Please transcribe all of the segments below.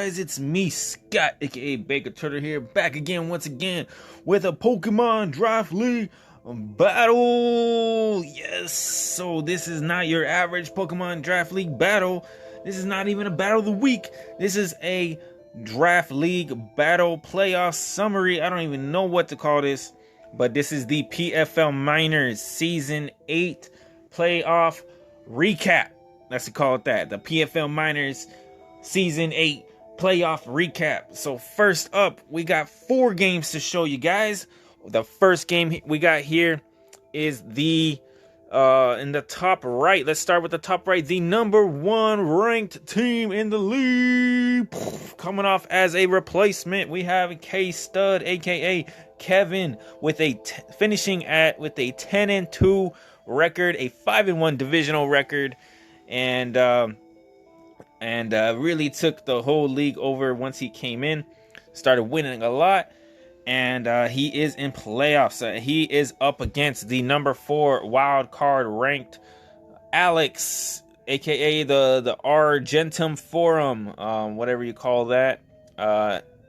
guys? It's me, Scott, aka Baker Turtle here, back again once again with a Pokemon Draft League battle. Yes, so this is not your average Pokemon Draft League battle. This is not even a battle of the week. This is a Draft League battle playoff summary. I don't even know what to call this, but this is the PFL Minors Season 8 playoff recap. Let's call it that. The PFL Minors Season 8 playoff recap. So first up, we got 4 games to show you guys. The first game we got here is the in the top right. Let's start with the top right. The #1 ranked team in the league. Coming off as a replacement, we have K-Stud, aka Kevin, with finishing with a 10-2 record, a 5-1 divisional record, and really took the whole league over once he came in, started winning a lot, and he is in playoffs. He is up against the #4 wild card ranked Alex, aka the Argentum Forum, whatever you call that,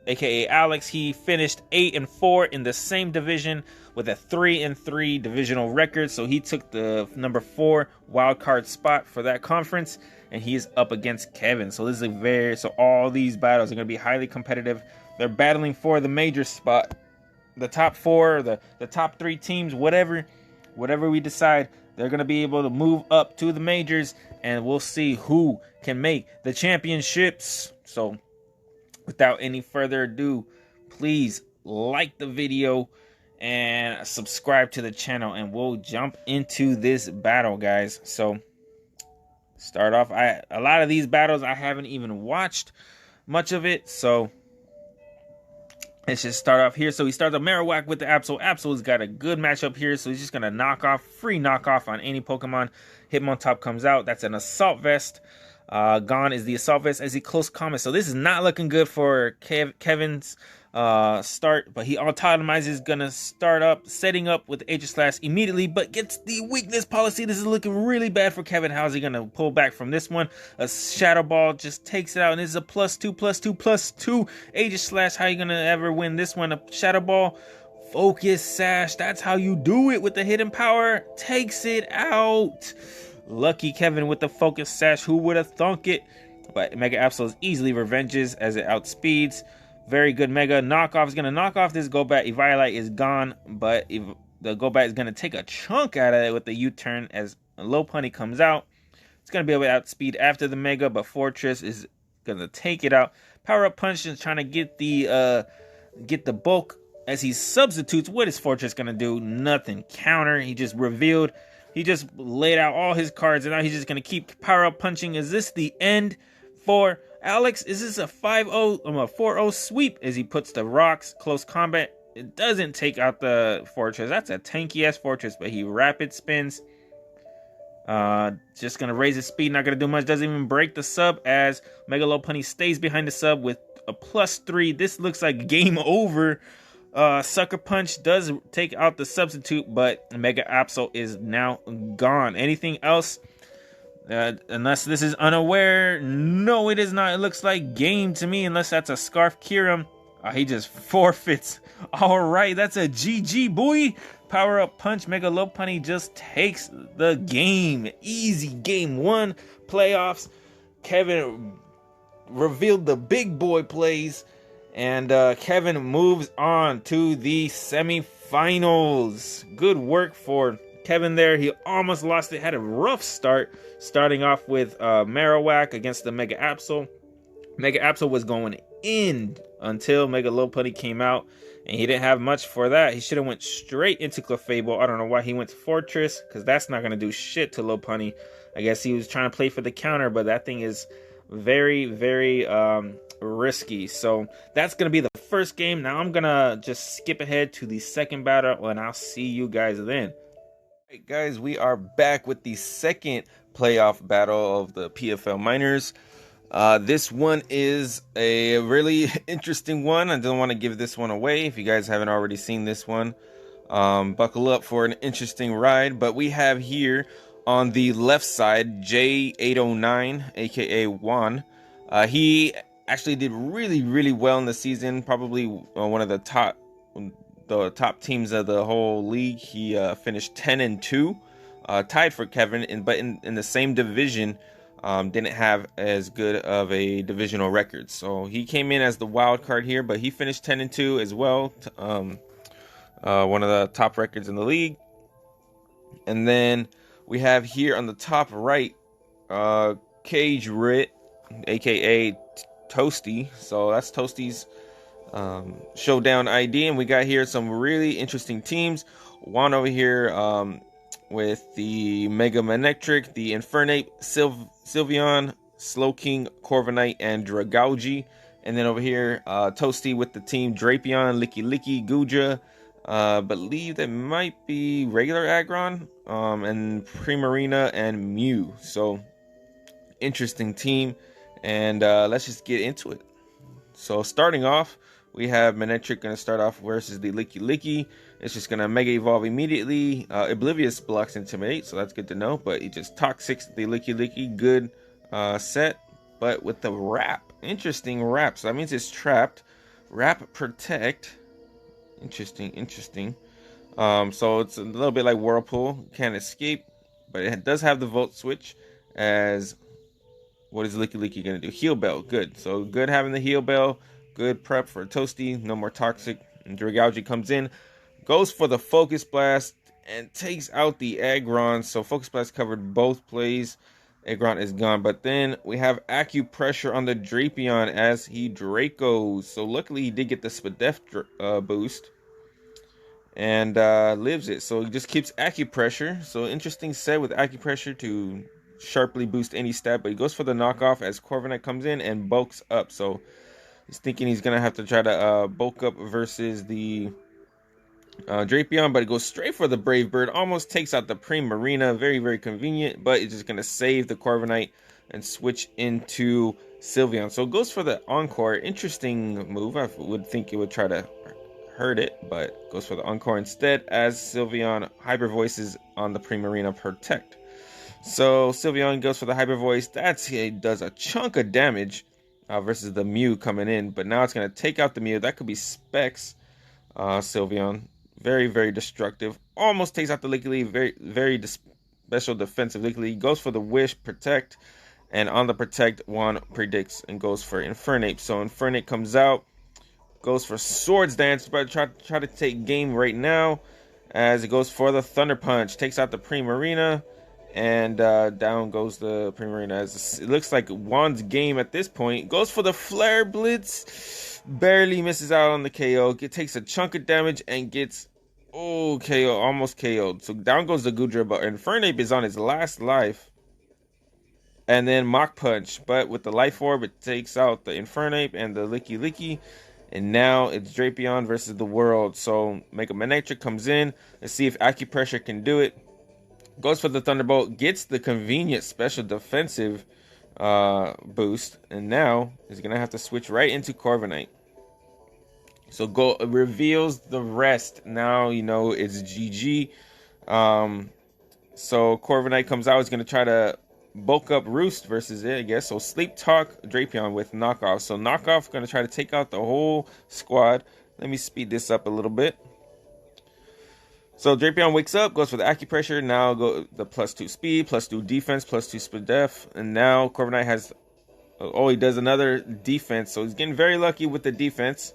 aka Alex. He finished 8-4 in the same division with a 3-3 divisional record, so he took the #4 wild card spot for that conference, and he is up against Kevin. So this is so all these battles are going to be highly competitive. They're battling for the major spot, the top 4, the top 3 teams, whatever we decide, they're going to be able to move up to the majors, and we'll see who can make the championships. So without any further ado, please like the video and subscribe to the channel, and we'll jump into this battle, guys. So start off, a lot of these battles I haven't even watched much of it, so let's just start off here. So he starts a Marowak with the Absol. Absol's got a good matchup here, so he's just gonna free knock off on any Pokemon. Hitmontop comes out. That's an Assault Vest. Gone is the Assault Vest as he close comment. So this is not looking good for Kevin's start, but he auto-atomizes, gonna start up, setting up with Aegislash immediately, but gets the weakness policy. This is looking really bad for Kevin. How's he gonna pull back from this one? A Shadow Ball just takes it out, and this is a +2/+2/+2 Aegislash. How you gonna ever win this one? A Shadow Ball, Focus Sash. That's how you do it with the hidden power. Takes it out. Lucky Kevin with the Focus Sash. Who would have thunk it? But Mega Absol easily revenges as it outspeeds. Very good Mega knockoff. Is going to knock off this Golbat. Eviolite is gone, but the Golbat is going to take a chunk out of it with the U-turn as Lopunny comes out. It's going to be able to outspeed after the Mega, but Fortress is going to take it out. Power Up Punch is trying to get the bulk as he substitutes. What is Fortress going to do? Nothing. Counter. He just revealed. He just laid out all his cards, and now he's just going to keep Power Up Punching. Is this the end for Alex? Is this a 5-0, a 4-0 sweep as he puts the rocks, close combat? It doesn't take out the Fortress. That's a tanky-ass Fortress, but he rapid spins. Just going to raise his speed, not going to do much. Doesn't even break the sub as Mega Lopunny stays behind the sub with a +3. This looks like game over. Sucker Punch does take out the substitute, but Mega Absol is now gone. Anything else? Unless this is unaware. No, it is not. It looks like game to me, unless that's a Scarf Kyurem. He just forfeits. All right, that's a GG, boy. Power Up Punch. Mega Lopunny just takes the game. Easy game 1 playoffs. Kevin revealed the big boy plays, and Kevin moves on to the semifinals. Good work for Kevin there. He almost lost it. Had a rough start, starting off with Marowak against the Mega Absol. Mega Absol was going in until Mega Lopunny came out, and he didn't have much for that. He should have went straight into Clefable. I don't know why he went to Fortress, because that's not going to do shit to Lopunny. I guess he was trying to play for the counter, but that thing is very, very risky. So that's going to be the first game. Now I'm going to just skip ahead to the second battle, and I'll see you guys then. Alright guys, we are back with the second playoff battle of the PFL Minors. This one is a really interesting one. I don't want to give this one away if you guys haven't already seen this one. Buckle up for an interesting ride. But we have here on the left side J809, aka Juan. He actually did really well in the season. Probably one of the top teams of the whole league. He finished 10-2, tied for Kevin, but in the same division. Didn't have as good of a divisional record, so he came in as the wild card here, but he finished 10-2 as well. One of the top records in the league. And then we have here on the top right, Cage Rit, aka Toasty. So that's Toasty's Showdown ID, and we got here some really interesting teams. One over here with the Mega Manectric, the Infernape, Sylveon, Slowking, Corviknight, and Dragauji. And then over here, Toasty with the team Drapion, Licky, Goodra. Believe that might be regular Aggron, and Primarina and Mew. So interesting team, and let's just get into it. So starting off, we have Manectric going to start off versus the Licky. It's just going to Mega Evolve immediately. Oblivious blocks Intimidate, so that's good to know. But it just Toxics the Licky. Good set. But with the Wrap. Interesting Wrap. So that means it's trapped. Wrap Protect. Interesting. So it's a little bit like Whirlpool. Can't escape. But it does have the Volt Switch. As what is Licky going to do? Heal Bell. Good. So good having the Heal Bell. Good prep for Toasty. No more Toxic. And Dragauji comes in. Goes for the Focus Blast. And takes out the Aggron. So Focus Blast covered both plays. Aggron is gone. But then we have Acupressure on the Drapion as he Dracos. So luckily he did get the Spadef boost. And lives it. So he just keeps Acupressure. So interesting set with Acupressure to sharply boost any stat. But he goes for the knockoff as Corviknight comes in and bulks up. So he's thinking he's going to have to try to bulk up versus the Drapion, but it goes straight for the Brave Bird. Almost takes out the Primarina. Very convenient, but it's just going to save the Corviknight and switch into Sylveon. So it goes for the Encore. Interesting move. I would think it would try to hurt it, but goes for the Encore instead as Sylveon Hyper Voices on the Primarina Protect. So Sylveon goes for the Hyper Voice. It does a chunk of damage versus the Mew coming in, but now it's going to take out the Mew. That could be Specs. Sylveon. Very destructive. Almost takes out the Licky. Very special defensive Licky. Goes for the Wish, Protect, and on the Protect, one predicts and goes for Infernape. So Infernape comes out, goes for Swords Dance, but try to take game right now as it goes for the Thunder Punch. Takes out the Primarina, and down goes the Primarina. As it looks like Juan's game at this point. Goes for the Flare Blitz. Barely misses out on the KO. It takes a chunk of damage and gets KO, almost KO'd. So down goes the Goodra, but Infernape is on his last life. And then Mach Punch, but with the Life Orb, it takes out the Infernape and the Licky. And now it's Drapion versus the world. So Mega Manectric comes in. Let's see if Acupressure can do it. Goes for the Thunderbolt, gets the convenient special defensive boost, and now he's gonna have to switch right into Corviknight. So reveals the rest. Now you know it's GG. So Corviknight comes out. He's gonna try to bulk up Roost versus it, I guess. So Sleep Talk Drapion with knockoff. So knockoff gonna try to take out the whole squad. Let me speed this up a little bit. So Drapion wakes up, goes for the Acupressure. Now go the +2 speed, +2 defense, +2 speed def, and now Corviknight has. He does another defense. So he's getting very lucky with the defense,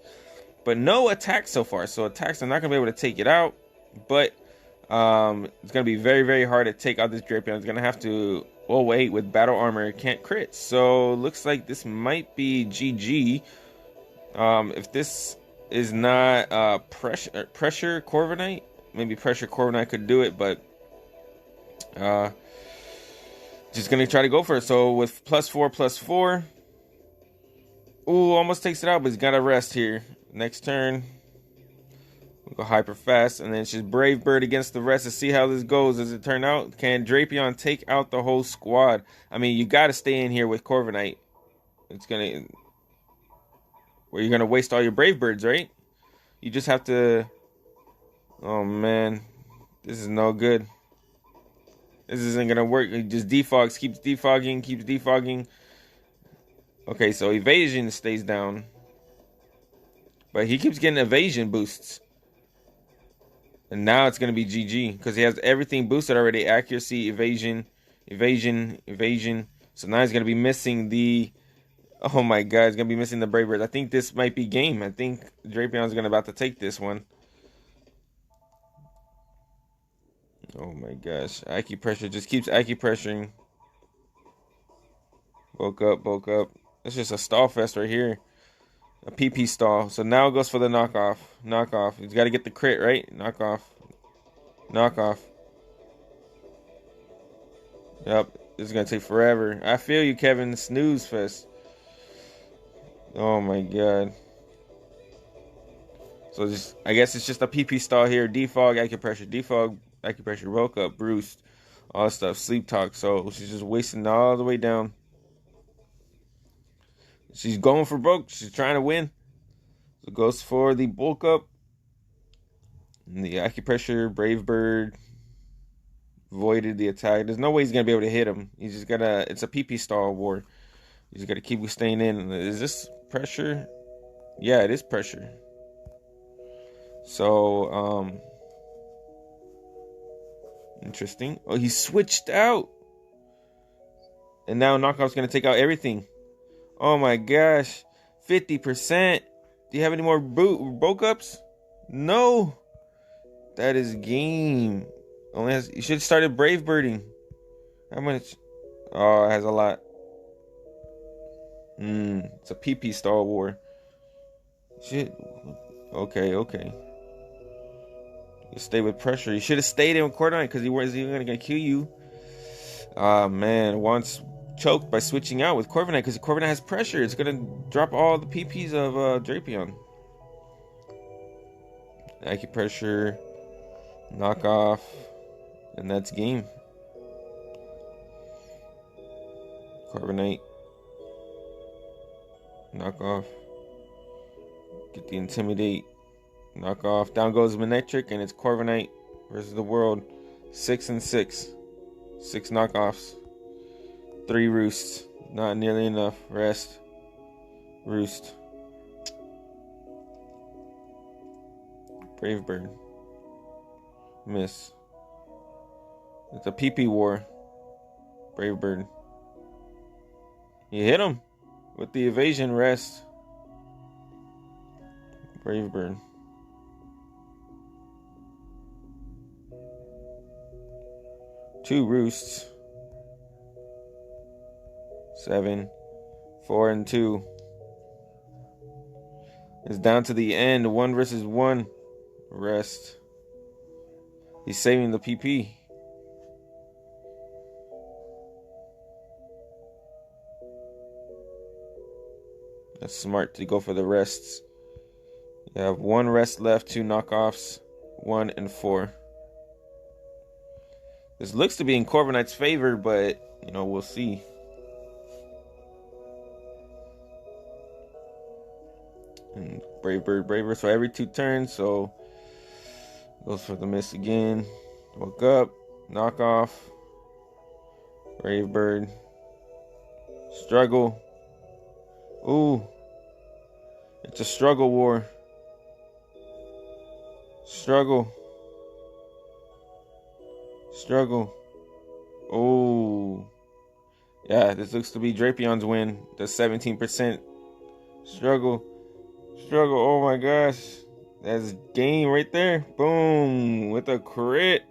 but no attacks so far. So attacks are not gonna be able to take it out, but it's gonna be very hard to take out this Drapion. It's gonna have to. Oh wait, with battle armor, it can't crit. So looks like this might be GG. If this is not pressure Corviknight. Maybe pressure Corviknight could do it, but just gonna try to go for it. So with +4, almost takes it out, but he's gotta rest here. Next turn, we'll go hyper fast, and then it's just Brave Bird against the rest to see how this goes. Does it turn out? Can Drapion take out the whole squad? I mean, you gotta stay in here with Corviknight. Where you're gonna waste all your Brave Birds, right? You just have to. Oh man, this is no good. This isn't gonna work. He just defogs, keeps defogging. Okay, so evasion stays down. But he keeps getting evasion boosts. And now it's going to be GG because he has everything boosted already. Accuracy, evasion, evasion, evasion. So now he's going to be missing the... Oh my god, he's going to be missing the Brave Birds. I think this might be game. I think Drapion's going to about to take this one. Oh my gosh. Acupressure just keeps acupressuring. Bulk up, bulk up. It's just a stall fest right here. A PP stall. So now it goes for the knockoff. Knockoff. He's got to get the crit, right? Knockoff. Knockoff. Yep. This is going to take forever. I feel you, Kevin. Snooze fest. Oh my god. So just, I guess it's just a PP stall here. Defog, acupressure. Defog, acupressure. Woke up, Bruce. All that stuff. Sleep talk. So she's just wasting all the way down. She's going for broke. She's trying to win. So goes for the bulk up. And the acupressure, Brave Bird. Voided the attack. There's no way he's going to be able to hit him. He's just got to... It's a PP stall war. He's got to keep staying in. Is this pressure? Yeah, it is pressure. So, interesting. Oh, he switched out. And now Knockoff's going to take out everything. Oh my gosh. 50%. Do you have any more bulk ups? No. That is game. Only has, you should have started Brave Birding. How much? Oh, it has a lot. It's a PP Star War. Shit. Okay, okay. You stay with pressure. You should have stayed in with Quarterfinals because he wasn't even gonna kill you. Ah man, once choked by switching out with Quarterfinals because Quarterfinals has pressure. It's gonna drop all the PPs of Drapion. Acupressure, knockoff, and that's game. Carbonate, knockoff. Get the intimidate, knockoff. Down goes Manetric, and it's Corviknight versus the world. 6 and 6. 6 knockoffs. 3 roosts. Not nearly enough. Rest. Roost. Brave Bird. Miss. It's a PP war. Brave Bird. You hit him with the evasion. Rest. Brave Bird. Two roosts. 7, 4, and 2. It's down to the end. 1 versus 1. Rest. He's saving the PP. That's smart to go for the rests. You have 1 rest left, 2 knockoffs, 1 and 4. This looks to be in Corviknight's favor, but you know, we'll see. And Brave Bird, Braver. So every 2 turns, so goes for the miss again. Woke up, knockoff, Brave Bird, struggle. Ooh, it's a struggle war. Struggle. Struggle. Oh. Yeah, this looks to be Drapion's win. The 17%. Struggle. Struggle. Oh my gosh. That's game right there. Boom. With a crit.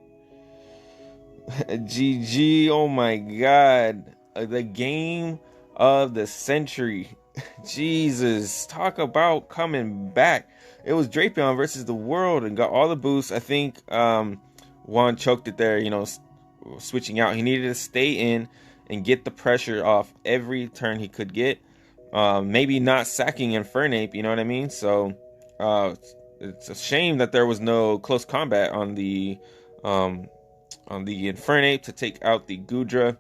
GG. Oh my god. The game of the century. Jesus. Talk about coming back. It was Drapion versus the world and got all the boosts. I think Juan choked it there, you know, switching out. He needed to stay in and get the pressure off every turn he could get. Maybe not sacking Infernape, you know what I mean? So it's a shame that there was no close combat on the Infernape to take out the Goodra.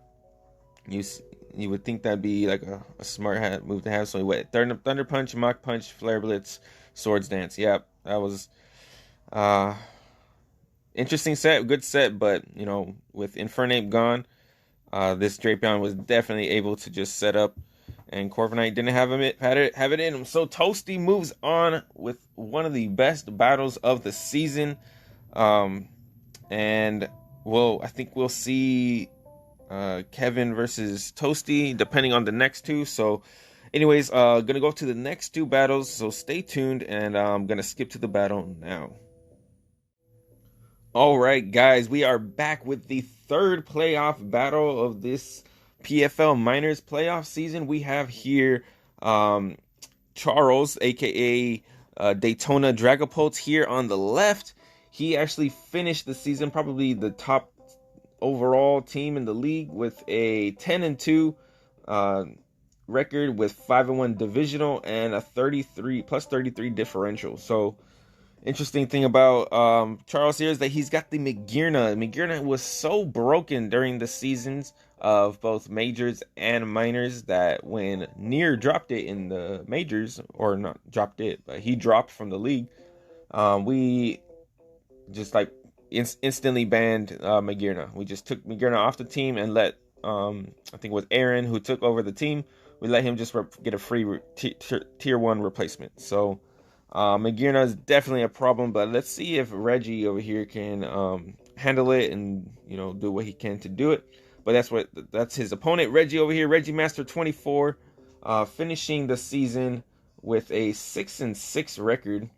You would think that'd be like a smart move to have. So he went Thunder Punch, Mach Punch, Flare Blitz, Swords Dance. Yep, that was interesting set, good set, but you know, with Infernape gone, this Drapion was definitely able to just set up and Corviknight didn't have it in him. So Toasty moves on with one of the best battles of the season, and I think we'll see Kevin versus Toasty depending on the next two. So anyways, gonna go to the next two battles, so stay tuned, and I'm gonna skip to the battle now. All right, guys, we are back with the third playoff battle of this PFL Minors Playoff season. We have here Charles, aka Daytona Dragapult, here on the left. He actually finished the season probably the top overall team in the league with a 10-2 record, with 5-1 divisional and a 33 differential. So interesting thing about Charles here is that he's got the Magearna. Magearna was so broken during the seasons of both majors and minors that when Near dropped it in the majors, or not dropped it, but he dropped from the league, we just like instantly banned Magearna. We just took Magearna off the team and let I think it was Aaron who took over the team. We let him just get a free tier 1 replacement. So Magearna is definitely a problem, but let's see if Reggie over here can handle it and do what he can to do it. But that's his opponent, Reggie over here, Reggie Master 24, finishing the season with a 6-6 record.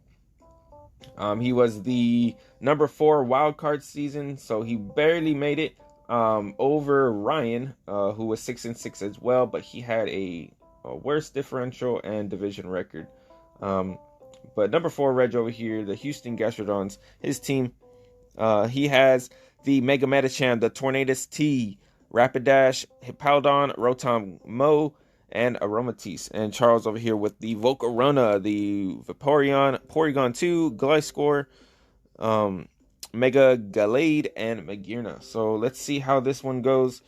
He was the number 4 wildcard season, so he barely made it over Ryan, who was 6-6 as well, but he had a worse differential and division record. But number 4 Reg over here, the Houston Gastrodons, his team, he has the Mega Metacham, the Tornadus T, Rapidash, Hippowdon, Rotom Mo, and Aromatisse. And Charles over here with the Volcarona, the Vaporeon, Porygon 2, Gliscor, Mega Gallade, and Magearna. So let's see how this one goes.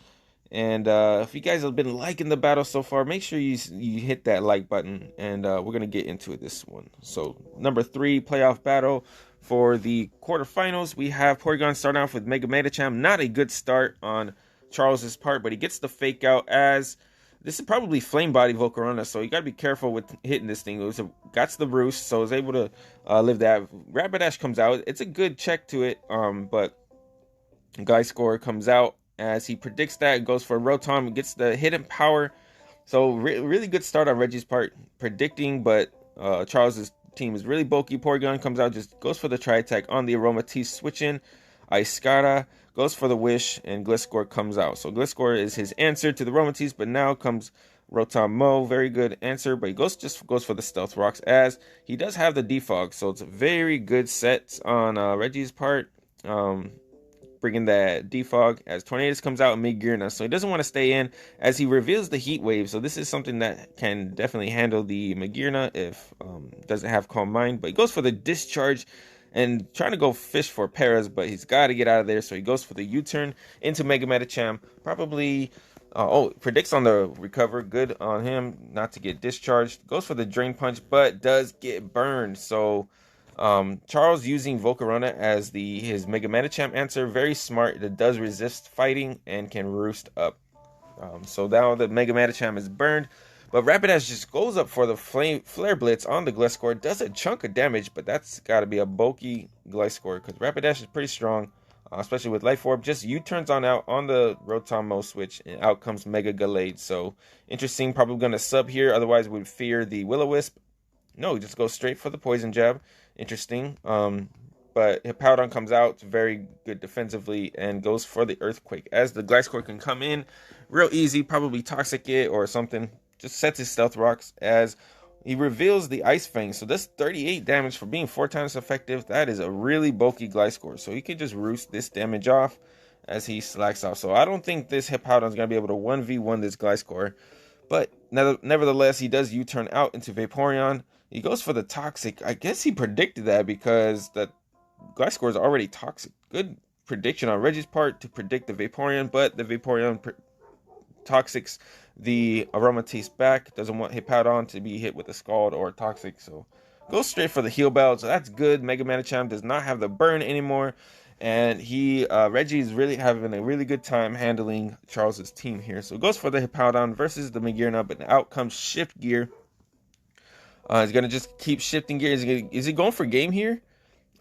And if you guys have been liking the battle so far, make sure you hit that like button, and we're going to get into this one. So number 3 playoff battle for the quarterfinals, we have Porygon starting off with Mega Metacham. Not a good start on Charles's part, but he gets the fake out, as this is probably Flame Body Volcarona, so you got to be careful with hitting this thing. It got the roost, so is able to live that. Rapidash comes out. It's a good check to it, but Gliscor comes out as he predicts that, goes for Rotom, gets the hidden power. So really good start on Reggie's part predicting, but Charles's team is really bulky. Porygon comes out, just goes for the tri-attack on the Aromatisse, switch in. Iskara goes for the Wish, and Gliscor comes out. So Gliscor is his answer to the Aromatisse, but now comes Rotom Mo. Very good answer, but he goes for the Stealth Rocks, as he does have the Defog. So it's a very good set on Reggie's part. Bringing that Defog as Tornadus comes out and Magearna. So he doesn't want to stay in, as he reveals the Heat Wave. So this is something that can definitely handle the Magearna if doesn't have Calm Mind. But he goes for the Discharge and trying to go fish for Paras, but he's got to get out of there. So he goes for the U-turn into Mega Metacham. Probably, predicts on the recover. Good on him not to get discharged. Goes for the Drain Punch, but does get burned. So Charles using Volcarona as his Mega Metacham answer. Very smart. That does resist fighting and can roost up. So now the Mega Metacham is burned. But Rapidash just goes up for the Flare Blitz on the Gliscor. Does a chunk of damage, but that's got to be a bulky Gliscor, because Rapidash is pretty strong, especially with Life Orb. Just U-turns on out on the Rotom Mo switch, and out comes Mega Gallade. So interesting. Probably going to sub here. Otherwise, would fear the Will-O-Wisp. No, just goes straight for the Poison Jab. Interesting. But Hippowdon comes out very good defensively and goes for the Earthquake, as the Gliscor can come in real easy, probably Toxic it or something. Just sets his Stealth Rocks as he reveals the Ice Fang. So that's 38 damage for being 4 times effective. That is a really bulky Gliscor. So he can just roost this damage off as he slacks off. So I don't think this Hippowdon is going to be able to 1v1 this Gliscor. But nevertheless, he does U-turn out into Vaporeon. He goes for the Toxic. I guess he predicted that because that Gliscor is already toxic. Good prediction on Reggie's part to predict the Vaporeon, but the Vaporeon Toxics the Aromatisse back. Doesn't want Hippowdon to be hit with a Scald or a Toxic, so goes straight for the Heal Bell. So that's good. Mega Metacham does not have the burn anymore, And Reggie is really having a really good time handling Charles's team here. So it goes for the Hippowdon versus the Magearna, but out comes Shift Gear. He's gonna just keep shifting gears. Is he going for game here?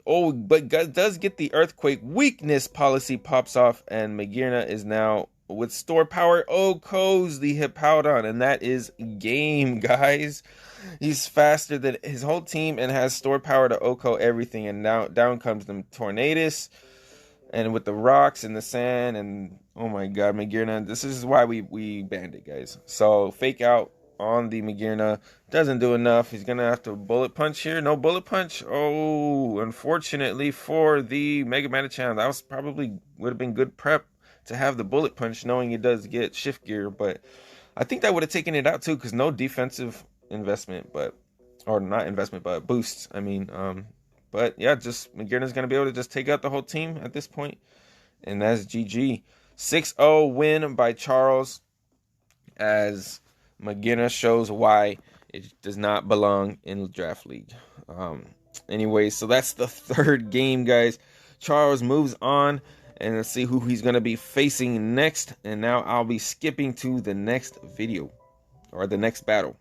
Oh, but does get the Earthquake Weakness policy pops off, and Magearna is now with store power. OHKOs the Hippowdon, and that is game, guys. He's faster than his whole team and has store power to OHKO everything. And now down comes the Tornadus, and with the rocks and the sand, and oh my god, Magearna. This is why we banned it, guys. So fake out on the Magearna doesn't do enough. He's gonna have to bullet punch here. No bullet punch. Oh, unfortunately for the Mega Manachan, that was probably would have been good prep to have the bullet punch, knowing it does get shift gear. But I think that would have taken it out too, because no defensive investment, or not investment, but boosts. I mean, but yeah, just Magearna's gonna be able to just take out the whole team at this point, and that's GG. 6-0 win by Charles, as Magearna shows why it does not belong in the draft league. Anyway, so that's the third game, guys. Charles moves on, and let's see who he's going to be facing next. And now I'll be skipping to the next video, or the next battle.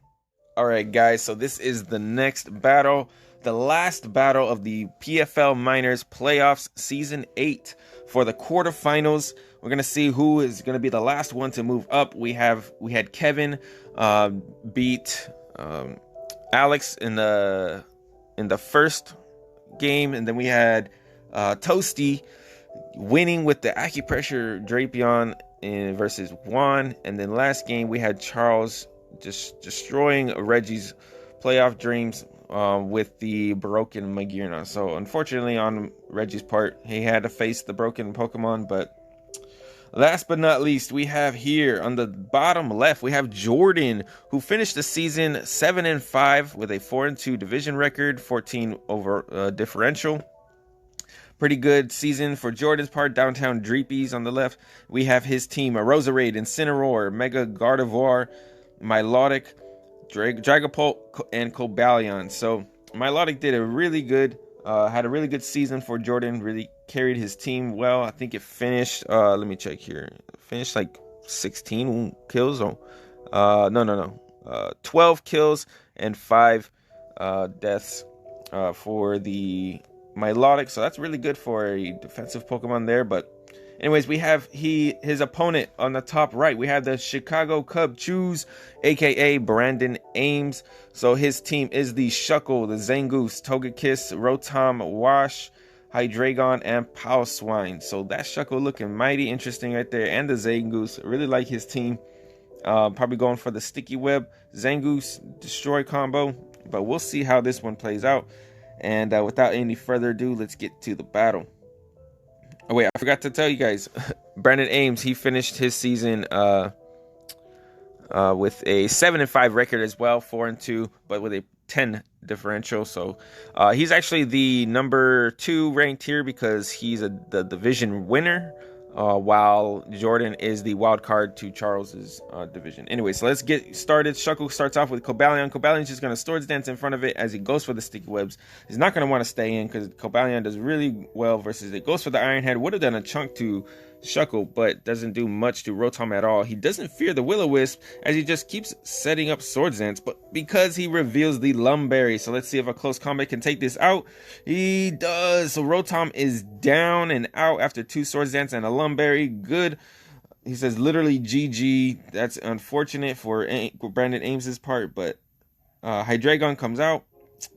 Alright, guys, so this is the next battle. The last battle of the PFL Minors Playoffs Season 8 for the quarterfinals. We're going to see who is going to be the last one to move up. We had Kevin beat Alex in the first game, and then we had Toasty winning with the acupressure Drapion versus Juan, and then last game we had Charles just destroying Reggie's playoff dreams with the broken Magearna. So unfortunately on Reggie's part, he had to face the broken Pokemon. But last but not least, we have here on the bottom left, we have Jordan, who finished the season 7-5 with a 4-2 division record, 14 over differential. Pretty good season for Jordan's part. Downtown Dreepies on the left. We have his team, a Roserade, Incineroar, Mega Gardevoir, Milotic, Dragapult, and Cobalion. So Milotic did a really good, had a really good season for Jordan. Really carried his team well. I think it finished. Let me check here. Finished like 16 kills. No. 12 kills and 5 deaths for the Milotic. So that's really good for a defensive Pokemon there. But anyways, we have his opponent on the top right. We have the Chicago Cub Choose, aka Brandon Ames. So his team is the Shuckle, the Zangoose, Togekiss, Rotom, Wash, Hydreigon, and Piloswine. So that Shuckle looking mighty interesting right there. And the Zangoose, really like his team. Probably going for the Sticky Web, Zangoose, Destroy combo. But we'll see how this one plays out. And without any further ado, let's get to the battle. Oh wait, I forgot to tell you guys, Brandon Ames, he finished his season with a 7-5 record as well, 4-2, but with a 10 differential. So he's actually the number 2 ranked here because he's the division winner, while Jordan is the wild card to Charles's division. Anyway, so let's get started. Shuckle starts off with Cobalion. Cobalion's just going to Swords Dance in front of it as he goes for the Sticky Webs. He's not going to want to stay in because Cobalion does really well versus it. Goes for the Iron Head. Would have done a chunk to Shuckle, but doesn't do much to Rotom at all. He doesn't fear the Will-O-Wisp as he just keeps setting up Swords Dance, but because he reveals the Lumberry. So let's see if a close combat can take this out. He does. So Rotom is down and out after 2 Swords Dance and a Lumberry. Good. He says literally GG. That's unfortunate for Brandon Ames's part, but Hydreigon comes out,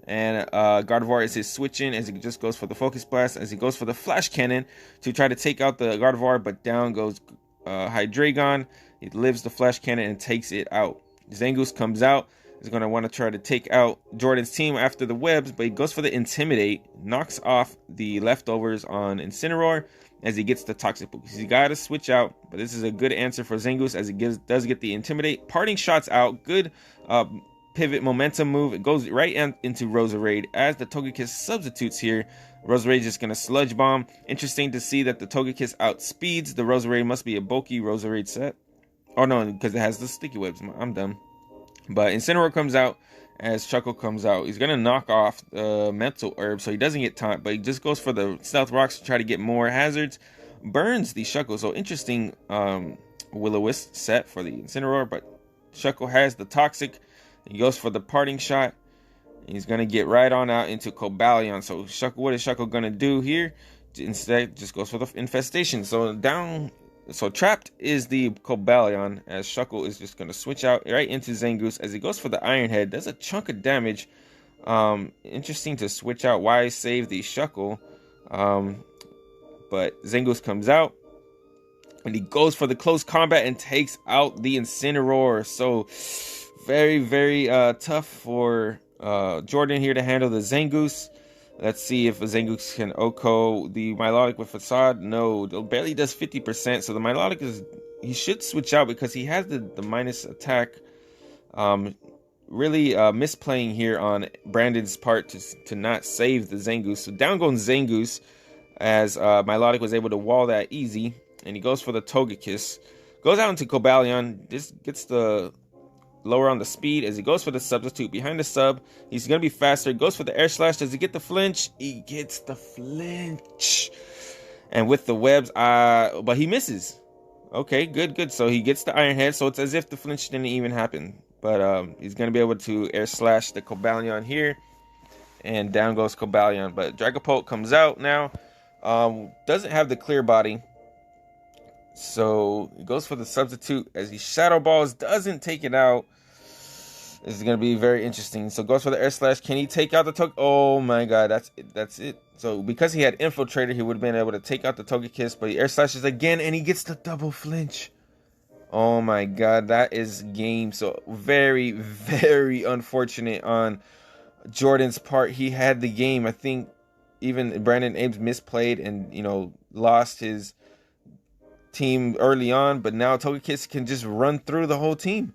and Gardevoir is his switch in as he just goes for the Focus Blast, as he goes for the Flash Cannon to try to take out the Gardevoir, but down goes Hydreigon. He lives the Flash Cannon and takes it out. Zangoose comes out. He's going to want to try to take out Jordan's team after the webs, but he goes for the Intimidate, knocks off the leftovers on Incineroar as he gets the Toxic Boost. He got to switch out, but this is a good answer for Zangoose as he does get the Intimidate. Parting shots out. Good pivot momentum move. It goes right into Roserade as the Togekiss substitutes here. Roserade just going to Sludge Bomb. Interesting to see that the Togekiss outspeeds the Roserade. Must be a bulky Roserade set. Oh no, because it has the Sticky Webs. I'm dumb. But Incineroar comes out as Chuckle comes out. He's gonna knock off Mental Herb, so he doesn't get taunt, but he just goes for the Stealth Rocks to try to get more hazards. Burns the Shuckle, so interesting Will-O-Wisp set for the Incineroar, but Shuckle has the Toxic. He goes for the Parting Shot. He's gonna get right on out into Cobalion. So Shuckle, what is Shuckle gonna do here? Instead, just goes for the Infestation. So trapped is the Cobalion, as Shuckle is just gonna switch out right into Zangoose as he goes for the Iron Head. Does a chunk of damage. Interesting to switch out. Why save the Shuckle? But Zangoose comes out and he goes for the close combat and takes out the Incineroar. So very, very tough for Jordan here to handle the Zangoose. Let's see if a Zangoose can OHKO the Milotic with Facade. No, it barely does 50%. So the Milotic he should switch out because he has the minus attack. Really misplaying here on Brandon's part to not save the Zangoose. So down goes Zangoose as Milotic was able to wall that easy. And he goes for the Togekiss. Goes out into Cobalion. This gets the lower on the speed as he goes for the Substitute behind the sub. He's gonna be faster. Goes for the Air Slash. Does he get the flinch? He gets the flinch. And with the webs, but he misses. Okay, good. So he gets the Iron Head. So it's as if the flinch didn't even happen. But he's gonna be able to Air Slash the Cobalion here. And down goes Cobalion. But Dragapult comes out now. Doesn't have the clear body. So he goes for the Substitute as he Shadow Balls, doesn't take it out. This is going to be very interesting. So goes for the Air Slash. Can he take out the Togekiss? Oh my god, that's it. So because he had Infiltrator, he would have been able to take out the Togekiss, but he Air Slashes again and he gets the double flinch. Oh my god, that is game. So very, very unfortunate on Jordan's part. He had the game. I think even Brandon Ames misplayed and, lost his team early on, but now Togekiss can just run through the whole team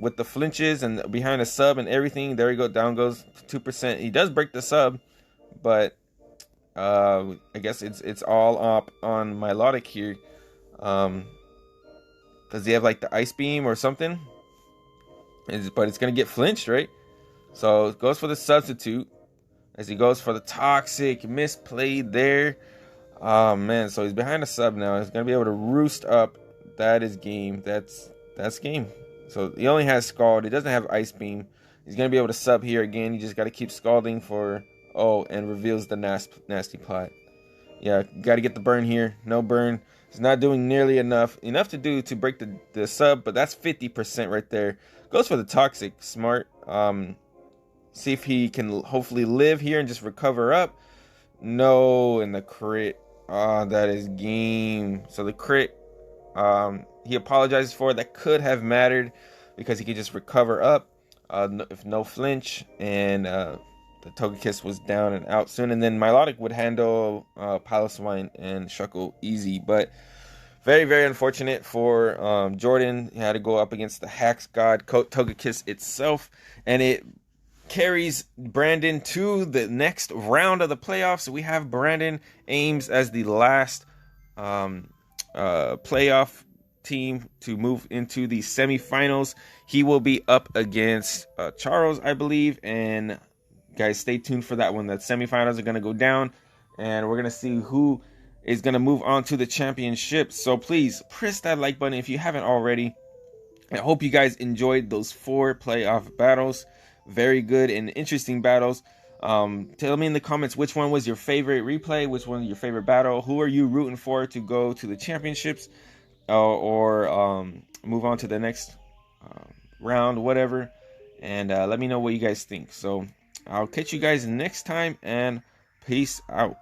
with the flinches and behind a sub and everything. There we go, down goes 2%. He does break the sub, but I guess it's all up on Milotic here. Does he have like the Ice Beam or something? But it's gonna get flinched, right? So it goes for the Substitute as he goes for the Toxic. Misplayed there. Oh man, so he's behind a sub now. He's gonna be able to roost up. That is game. That's game. So he only has Scald. He doesn't have Ice Beam. He's gonna be able to sub here again. You just gotta keep scalding for and reveals the nasty plot. Yeah, gotta get the burn here. No burn. It's not doing nearly enough to do to break the sub, but that's 50% right there. Goes for the Toxic. Smart. See if he can hopefully live here and just recover up. No, and the crit. That is game. So the crit, he apologizes for it. That could have mattered because he could just recover up if no flinch, and the Togekiss was down and out soon. And then Milotic would handle Piloswine and Shuckle easy. But very, very unfortunate for Jordan. He had to go up against the Hacks God Togekiss itself, and it carries Brandon to the next round of the playoffs. So we have Brandon Ames as the last playoff team to move into the semifinals. He will be up against Charles, I believe, and guys, stay tuned for that one. The semifinals are going to go down, and we're going to see who is going to move on to the championship. So please press that like button if you haven't already. I hope you guys enjoyed those 4 playoff battles. Very good and interesting battles. Tell me in the comments which one was your favorite replay, which one was your favorite battle, who are you rooting for to go to the championships or move on to the next round, whatever. And let me know what you guys think. So I'll catch you guys next time, and peace out.